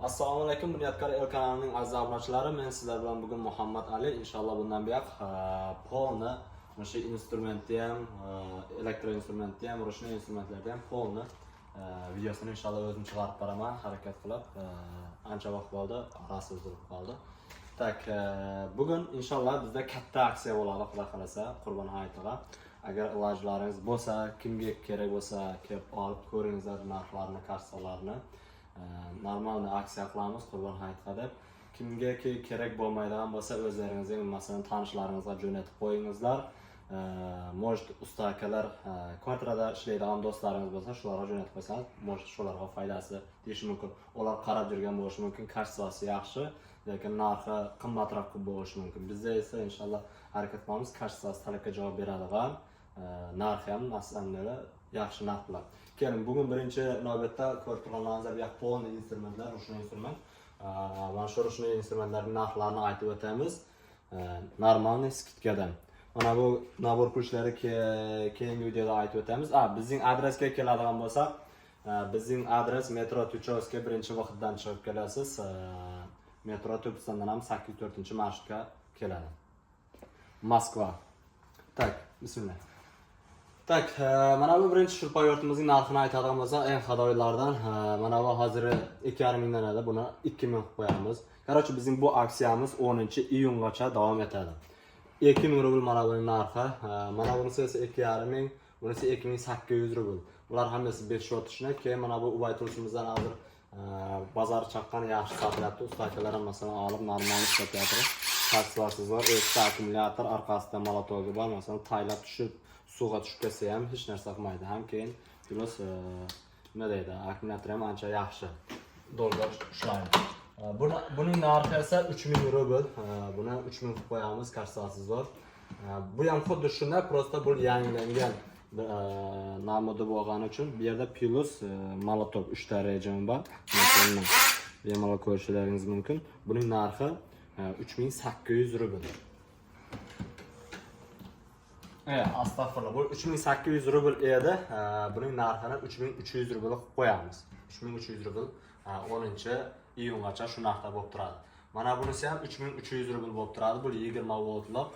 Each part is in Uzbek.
Assalomu alaykum, Bunyodkor El kanalining aziz obunachilari. Men sizlar bilan bugun Muhammad Ali. Inshaalloh bundan buyoq polni, o'sha instrumentni ham, elektro instrumentni ham, ruchniy instrumentlarni ham polni videosini inshaalloh o'zim chiqarib beraman, harakat qilib. Ancha vaqt bo'ldi, arasi uzilib qoldi. Tak, bugun inshaalloh bizda katta aksiya bo'ladi, xudo xolasa, Qurbon hayitiga. Agar ilojlaringiz bo'lsa, kimga kerak bo'lsa, kelib olib ko'ringizlar narxlarni, karsalarni. Normal aksiya qilamiz Qurbon hayitiga deb. Kimga kerak bo'lmaydigan bo'lsa, o'zlaringizning masalan tanishlaringizga jo'natib qo'yingizlar. Может usta akalar, kvartirada ishlaydigan do'stlaringiz bo'lsa, shularga jo'natib qo'ysangiz, может shularga foydasi tegishi mumkin. Ular qarab yurgan bo'lishi mumkin, kashsasi yaxshi, lekin narxi qimmatroq bo'lishi mumkin. Bizda esa inshaalloh harakat qilamiz, kashsasi talabga javob beradigan, narxi ham masalan yaxshi narx bilan. Keling, bugun birinchi navbatda ko'rib turganlaringizlar bu polni instrumentlar, ruchniy instrument. Mana shu ruchniy instrumentlarning narxlarini aytib o'tamiz. Normalniy skidkadan. Mana bu nabor kurshlari keyingi videoda aytib o'tamiz. Bizning adresga keladigan bo'lsak, bizning adres metro Tuchovskiy birinchi vaqtdan chiqib kelasiz. Metro Tubsandan ham 8-4-marshrutga keladi. Moskva. Tak, bismillah. Tak, mana bu birinchi shurpayortimizning narxini aytadigan bo'lsak, eng xadoylardan mana bu hozir 2,5 mingdan edi, buni 2 ming qilib qo'yamiz. Qarochi bizning bu aksiyamiz 10-iyungacha davom etadi. 2 ming rubl mana buning narxi, mana bunisi esa 2,5 ming, bunisi 2800 rubl. Bular hammasi 5 shotishni, keyin mana bu Ubay Tulsimizdan hozir bozor chaqqan yaxshi sotilyapti. Usta akalar ham masalan olib normal sotyapti. Takslarsiz bor, ikkita akkumulyator, orqasida molotogi bor, masalan taylab tushib suvga tushib ketsa ham hech narsa qilmaydi. Ham keyin plus nima deydi, akkumulyator ham ancha yaxshi. Dollar ushlaydi. Buning narxi esa 3000 rubl. Buni 3000 qilib qo'yamiz, karsasiz bor. Bu ham xuddi shunday, prosta bu yangilangan namoda bo'lgani uchun bu yerda plus molotov 3 ta rejim bor. Masalan, bemalol ko'rishlaringiz mumkin. Buning narxi 3800 rubl. Astagfirullah. Bu 3800 rubl edi. Buning narxini 3300 rubl qilib qo'yamiz. 3300 rubl 10-iyungacha shu narxda bo'lib turadi. Mana bunisi ham 3300 rubl bo'lib turadi. Bu 20 voltlik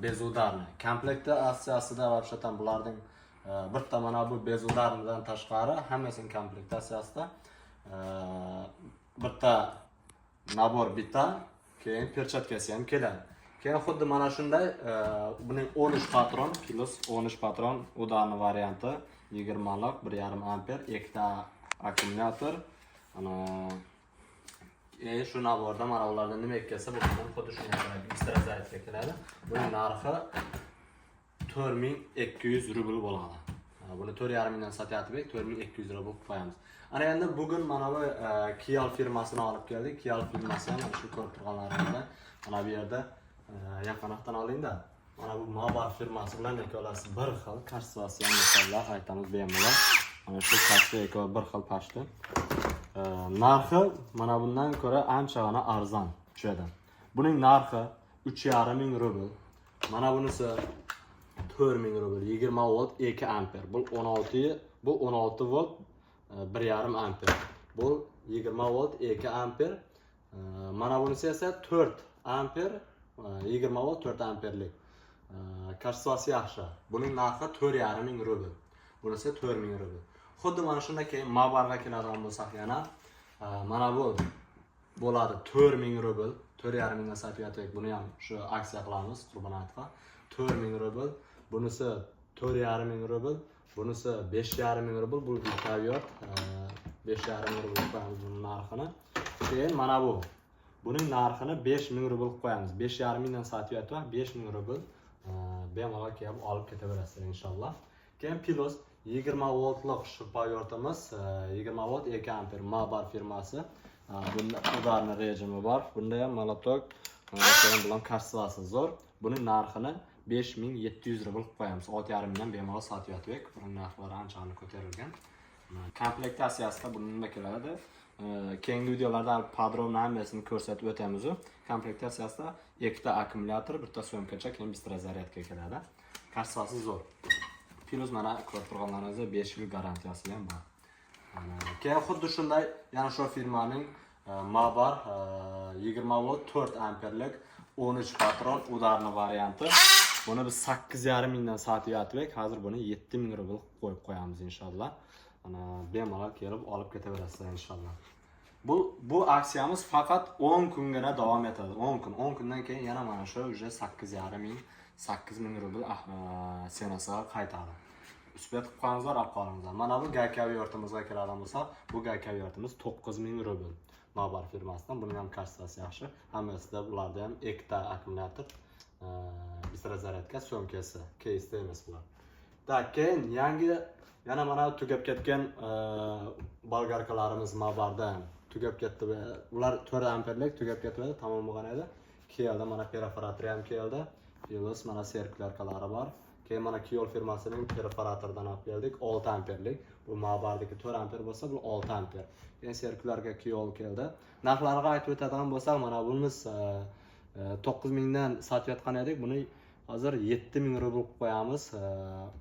bezudarni. Komplektda aksiyasida vobshatan bularning bitta mana bu bezudarnidan tashqari hammasining komplektatsiyasida bitta nabor bitta, keyin perchatkasi ham keladi. Keyin xuddi mana shunday buning 13 patron, plus 13 patron udarni varianti, 20 lik 1,5 amper, ikkita akkumulyator. Ana shu naborda mana ulardan nima kelsa, bu ham xuddi shunday istrazaytga keladi. Buning narxi 4200 rubl bo'ladi. Buni 4,5 mingdan sotyapti, 4200 rubl qo'yamiz. Ana endi bugun mana bu Kiyal firmasini olib keldik. Kiyal firmasi ham shu ko'rib turganlaringizdan mana bu yerda yaqinroqdan oling-da. Mana bu Mabar firmasi bilan ikkalasi bir xil, kashsasi ham misollar aytamiz bemalol. Mana shu kashsi ikkovi bir xil pashti. Narxi mana bundan ko'ra anchagina arzon tushadi. Buning narxi 3,5 ming rubl. Mana bunisi 4000 rubl, 20 volt 2 amper. Bu 16 volt 1,5 amper. Bu 20 volt 2 amper. Mana bunisi esa 4 amper, 20 volt 4 amperlik. Kashsasi yaxshi. Buning narxi 4,5 ming rubl. Bunisi 4000 rubl. Xuddi mana shunday keyin Mabarga keladigan bo'lsak yana mana bu bo'ladi 4000 rubl, 4,5 mingdan sotyapti. Buni ham shu aksiya qilamiz Qurbon hayitiga. 4000 rubl, bunisi 4,5 ming rubl, bunisi 5,5 ming rubl. Bu Vitaviyot 5,5 ming rubl qo'yamiz buning narxini. Keyin mana bu. Buning narxini 5000 rubl qo'yamiz. 5,5 mingdan sotyapti, 5000 rubl. Bemalol kelib olib ketaverasizlar inshaalloh. Keyin plus 20 voltlik shurpayortimiz, 20 volt 2 amper Mabar firmasi. Bunda udarni rejimi bor. Bunda ham molotov bilan kashsasi zo'r. Buning narxini 5700 rubl qo'yamiz. 6,5 mingdan bemalol sotyapti. Buning narxlari ancha ko'tarilgan. Komplektatsiyasida buni nima keladi? Keyingi videolarda podrobno hammasini ko'rsatib o'tamiz. Komplektatsiyasida ikkita akkumulyator, bitta so'mkacha, keyin bitta zaryadka keladi. Kashsasi zo'r. Plus mana ko'rib turganlaringizda 5 yil garantiyasi ham bor. Keyin xuddi shunday yana shu firmaning Mabar 20 volt 4 amperlik 13 patron udarli varianti. Buni biz 8,5 mingdan sotyaptik. Hozir buni 7,000 rubl qo'yib qo'yamiz inshaalloh. Mana bemalol kelib olib ketaverasizlar inshaalloh. Bu aksiyamiz faqat 10 kungina davom etadi. 10 kun. 10 kundan keyin yana mana shu уже 8,5 ming 8,000 rubl senasiga qaytadi. Üspet qilib qo'yingizlar, olib qolingizlar. Mana bu gaykaviy yurtimizga keladigan bo'lsa, bu gaykaviy yurtimiz 9,000 rubl. Mabar firmasidan. Buning ham kassasi yaxshi. Hammasida bularda ham ikkita akkumulyator, bistrazaryatka, so'mkasi, case emas bular. Tak, keyin yangi yana mana tugab ketgan bolgarkalarimiz Mabardan tugab ketdi. Ular 4 amperlik tugab ketdi, tamom bo'lgan edi. Keldi, mana perforator ham keldi. Plus mana serklarkalari bor. Keyin mana Kiol firmasining perforatoridan olib keldik, 6 amperlik. Bu Mabardagi 4 amper bo'lsa, bu 6 amper. Keyin serklarga Kiol keldi. Narxlariga aytib o'tadigan bo'lsak, mana bunimiz 9,000 dan sotayotgan edik. Buni hozir 7,000 rubl qo'yamiz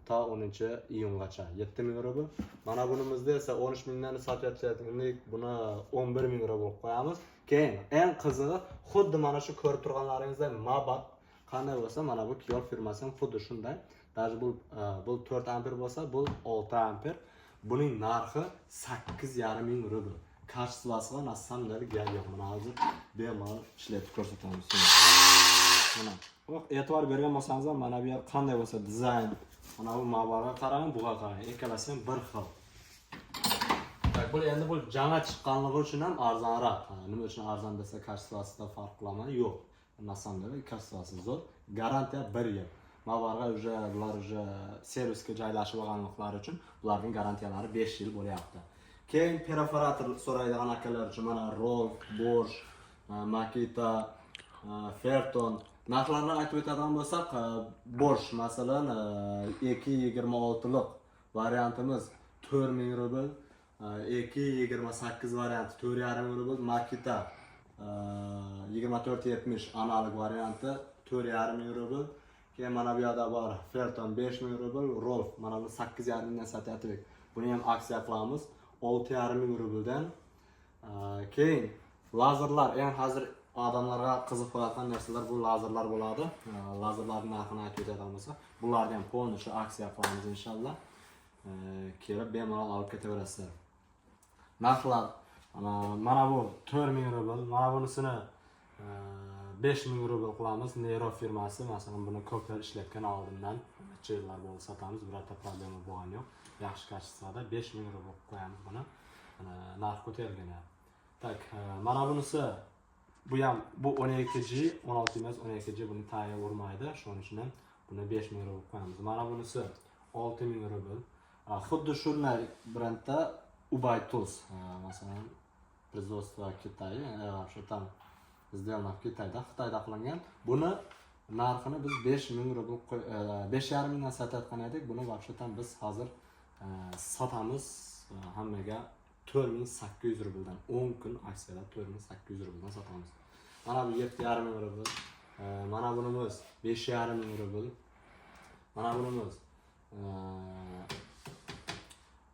ta 10-iyungacha. 7,000 rubl. Mana bunimizda esa 13,000 dan sotayotgandik. Buni 11,000 rubl qo'yamiz. Keyin eng qizig'i xuddi mana shu ko'rib turganlaringizdek Mabar qanday bo'lsa, mana bu Kiol firmasi ham xuddi shunday. Даже bu 4 amper bo'lsa, bu 6 amper. Buning narxi 8,5 ming rubl. Qarshilasiga nasamdagi gap yo'q. Mana hozir bemalol ishlatib ko'rsatamiz. Mana e'tibor bergan bo'lsangiz, mana bu yer qanday bo'lsa dizayn, mana bu Mabarga qarang, buga qarang. Ikkalasi ham bir xil. Bu endi bu jana chiqqanligi uchun ham arzonroq. Nima uchun arzon desa, qarshilasiga farq qiladi? Yo'q. Nasamdagi kassasi zo'r. Garantiya 1 yil. Mabarga bular servisga joylashib olganliklari uchun ularning garantiyalari 5 yil bo'lyapti. Keyin perforator so'raydigan akalar uchun mana Rolf, Bosch, Makita, Ferton narxlarini aytib o'tadigan bo'lsak, Bosch masalan 226 lik variantimiz 4,000 rubl, 228 varianti 4,5 rubl, Makita 2470 analog varianti 4,5 rubl. Keyin mana bu yerda bor Ferton 5,000 rubl, Rolf mana bu 8,5 mingdan sotyaptik. Buni ham aksiya qilamiz 6,5 rubldan. Keyin lazerlar, eng hozir odamlarga qiziq bo'lgan narsalar bu lazerlar bo'ladi. Lazerlarning narxini aytib o'tadigan bo'lsa, bularni ham polniy aksiya qilamiz inshaalloh. Kelib bemalol olib ketaverasizlar. Narxlar mana bu 4,000 rubl, mana bunisini 5,000 rubl qilamiz. Nero firmasi, masalan, buni ko'plar ishlatgan oldindan necha yillar bo'ldi sotamiz, birorta problema bo'lgani yo'q. Yaxshi kачествоda 5,000 rubl qo'yamiz buni. Narx ko'tarilgan. Tak, mana bunisi bu 12G, 16 emas, 12G buni tayyor urmaydi. Shuning uchun ham buni 5,000 rubl qo'yamiz. Mana bunisi 6,000 rubl. Xuddi shunday brendda Ubay Tools, masalan, производство Kitoy, вообще там сделано в Китайda, Xitoyda qilingan. Buni narxini biz 5,000 rubl 5,5 mingdan sotayotgan edik. Buni вообще там biz hozir sotamiz hammaga 4,800 rubldan. 10 kun aksiyada 4,800 rubldan sotamiz. Mana bu 7,5 ming rubl. Mana bunimiz 5,5 ming rubl. Mana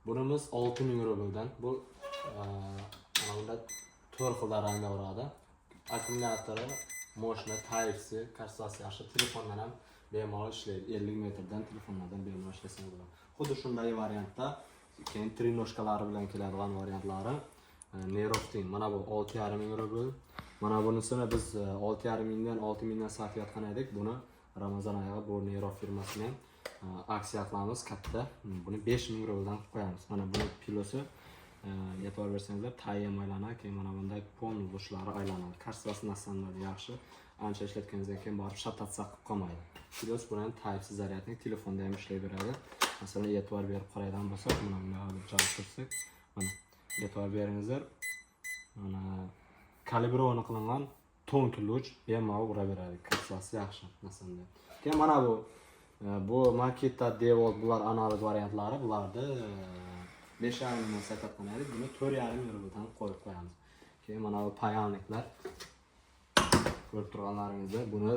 bunimiz 6,000 rubldan. Bu mana bunda 4 xil rangda bo'ladi. Akkumulyatori, moshina, Type-C, kassasi yaxshi, telefondan ham bemalol ishlaydi. 50 metrdan telefonlardan bemalol ishlasangiz bo'ladi. Xuddi shunday variantda keyin trinoshkalari bilan keladigan variantlari Nerofting. Mana bu 6,5 ming rubl. Mana bunisini biz 6,5 mingdan 6 mingdan sotayotgan edik. Buni Ramazon oyida bu Nero firmasining aksiya qilamiz katta. Buni 5,000 rubldan qo'yamiz. Mana buni pilosi e'tibor bersangizlar, tayyor aylanadi. Keyin mana bunday pon bushlari aylanadi. Karsasi nasanlari yaxshi. Ancha ishlatganingizdan keyin borib shatatsiya qilib qolmaydi. Pilos bilan Type-C zaryadnik telefonda ham ishlayveradi. Masalan, e'tibor berib qaraydigan bo'lsak, mana bunday olib joylashtirsak, mana e'tibor beringizlar. Mana kalibrovani qilingan tonk luch bemalol uraveradi. Karsasi yaxshi nasanda. Keyin mana bu Makita Devolt bular analog variantlari, bularni 5,5 mingdan sotayotgan edik. Buni 4,5 rubldan qo'yib qo'yamiz. Keyin mana bu payanliklar ko'rib turganlaringizda buni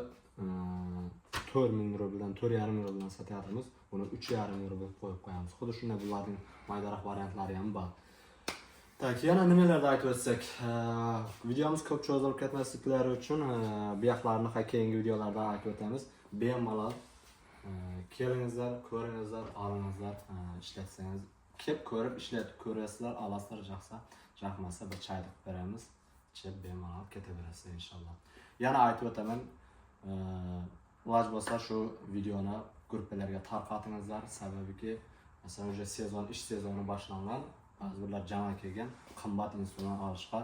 4,000 rubldan 4,5 rubldan sotyapmiz. Buni 3,5 rubl qo'yib qo'yamiz. Xuddi shunday bularning maydaroq variantlari ham bor. Tak, yana nimalarni aytib o'tsak, videomiz ko'p cho'zilib ketmasliklari uchun bu yoqlarni keyingi videolarda aytib o'tamiz. Bemalol kelingizlar, ko'ringizlar, olingizlar, ishlatsangiz, kelib ko'rib ishlatib ko'rasizlar, olasizlar, yoqmasa bir chaydiq beramiz. Ichib bemalol ketaverasizlar inshaalloh. Yana aytib o'taman, iloj bo'lsa shu videoni gruppalarga tarqatingizlar, sababiki masalan o'sha sezon, ish sezoni boshlangan, ba'zi birlar jama kelgan, qimmat instrument olishga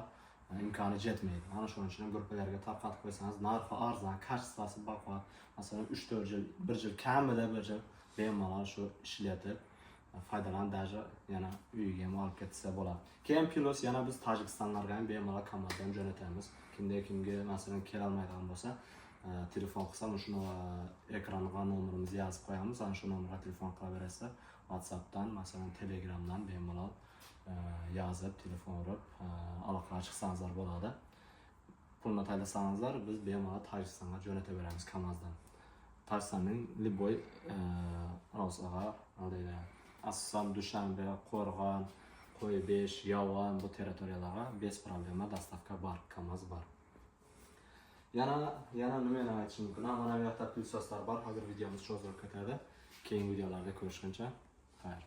imkoni yetmaydi. Ana shuning uchun gruppalarga tarqatib qo'ysangiz, narxi arzon, kачествоsi baho, masalan 3-4 yil, 1 yil kamida 1 yil bemalol shu ishlatib foydalanib, даже yana uyiga ham olib ketsa bo'ladi. Keyin plus yana biz Tojikistonlarga ham bemalol komandani jo'natamiz. Kimga masalan kela olmaydigan bo'lsa, telefon qilsam shuni ekranga nomerimizni yozib qo'yamiz. Ana shu nomerga telefon qilaverasizlar. WhatsAppdan, masalan Telegramdan bemalol yozib, telefon urib aloqaga chiqsangizlar bo'ladi. Pulni taylasangizlar, biz bemalol Tojikistonga jo'nataveramiz kamazdan. Tojikistonning Liboy Rosaga, Assom, Dushanbe, Qo'rg'on, Qo'ybesh, Yovan bu territoriyalarga bez problema dostavka bor, kamaz bor. Yana nimani aytishim mumkin? Mana bu yoqda pulsoslar bor. Hozir videomiz cho'zilib ketadi. Keyingi videolarda ko'rishguncha xayr.